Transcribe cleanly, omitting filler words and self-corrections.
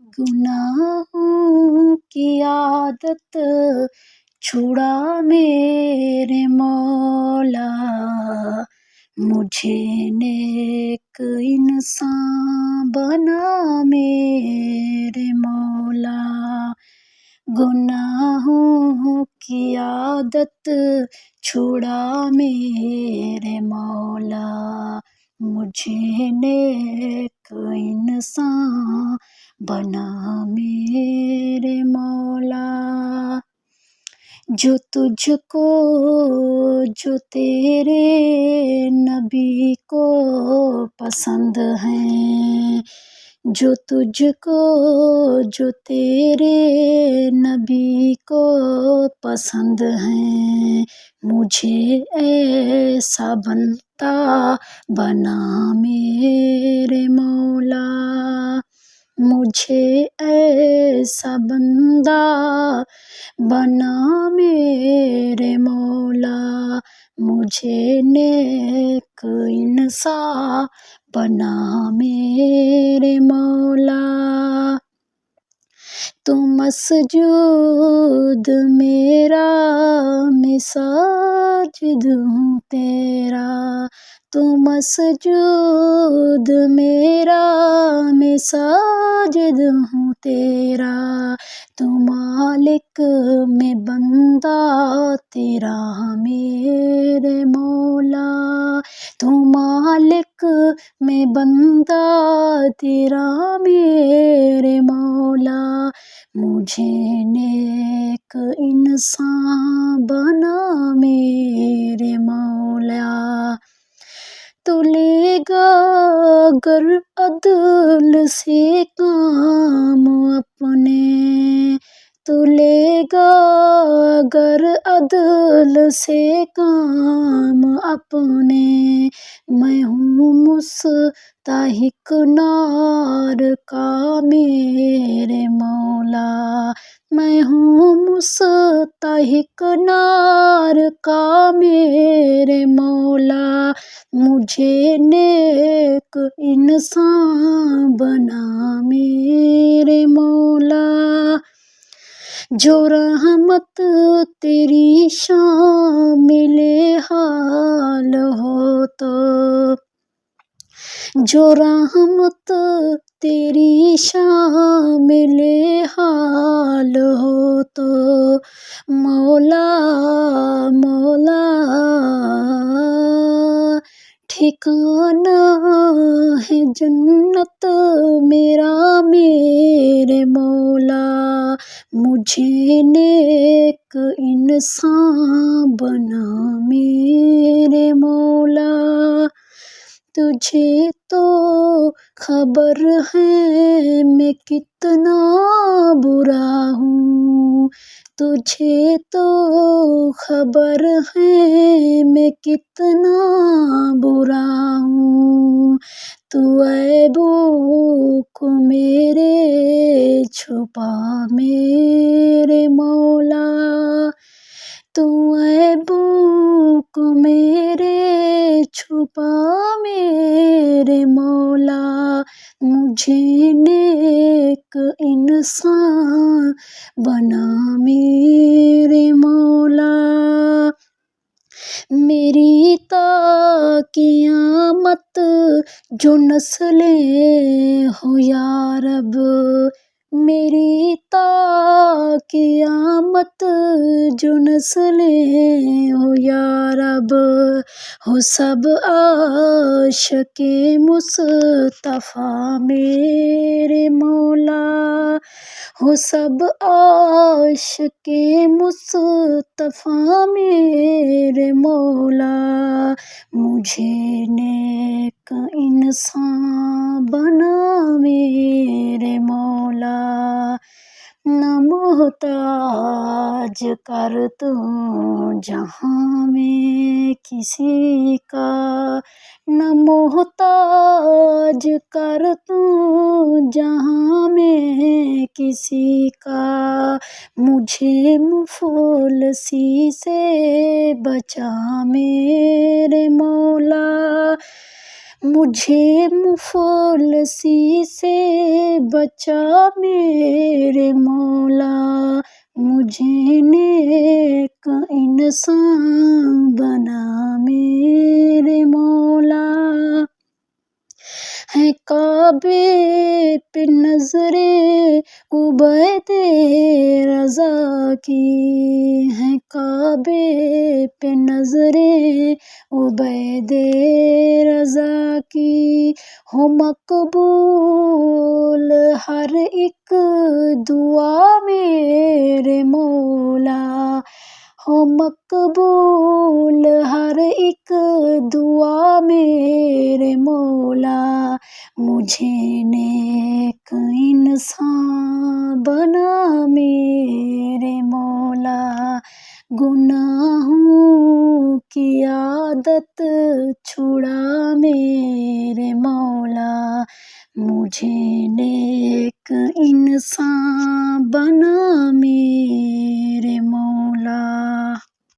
गुनाहों की आदत छुड़ा मेरे मौला, मुझे नेक इंसान बना मेरे मौला। गुनाहों की आदत छुड़ा मेरे मौला, मुझे नेक इंसान बना मेरे मौला। जो तुझको, जो तेरे नबी को पसंद हैं, जो तुझको, जो तेरे नबी को पसंद हैं, मुझे ऐसा बनता बना मेरे मौला। मुझे ऐसा बंदा बना मेरे मौला, मुझे नेक इंसान बना मेरे मौला। तू मस्जूद मेरा, मैं साजिद हूँ तेरा। तू मस्जूद मेरा, मैं साजिद हूँ तेरा। तू मालिक मैं बंदा तेरा मेरे मौला। तू मालिक मैं बंदा तेरा मेरे मौला, मुझे नेक इंसान बना मेरे मौला। तू लेगा अगर अदल से काम अपने, तू लेगा अगर अदल से काम अपने। मैं हूँ मुस्तहिक नार का मेरे मौला, मैं हूँ मुस्तहिक नार का मेरे मौला, मुझे नेक इंसान बना मेरे मौला। जो रहमत तेरी शामिले हाल हो तो, जो रहमत तेरी शामिले हाल हो तो, मौला मौला ठिकाना है जन्नत मेरा मेरे मौला, मुझे नेक इंसान बना मेरे मौला। तुझे तो खबर है मैं कितना बुरा हूँ, तुझे तो खबर है मैं कितना बुरा हूँ। तू ऐबों को मेरे छुपा मेरे मौला, तू ऐबों को मेरे छुपा मेरे मौला, मुझे नेक इंसान बना मेरे मौला। मेरी ता क़यामत जो नस्लें हो या रब, मेरी ता क़यामत जो नस्लें हो या रब, हो सब आशिक़े मुस्तफ़ा मेरे मौला, हो सब आशिक़े मुस्तफ़ा मेरे मौला, मुझे नेक इंसान बना मेरे मौला। न मोहताज कर तू जहाँ में किसी का, न मोहताज कर तू जहाँ में किसी का, मुझे मुफलिसी से बचा मेरे मौला, مجھے مفلسی سے بچا میرے مولا، مجھے نیک انسان بنا میرے مولا۔ ہے کعبے پہ نظر عبید رضا کی، ہے کعبے پہ نظر عبید رضا کی، ہو مقبول ہر ایک دعا میرے مولا، ہو مقبول ہر ایک دعا میرے مولا، مجھے نیک انسان بنا میرے مولا، گناہوں کی عادت چھڑا میرے مولا، مجھے نیک انسان بنا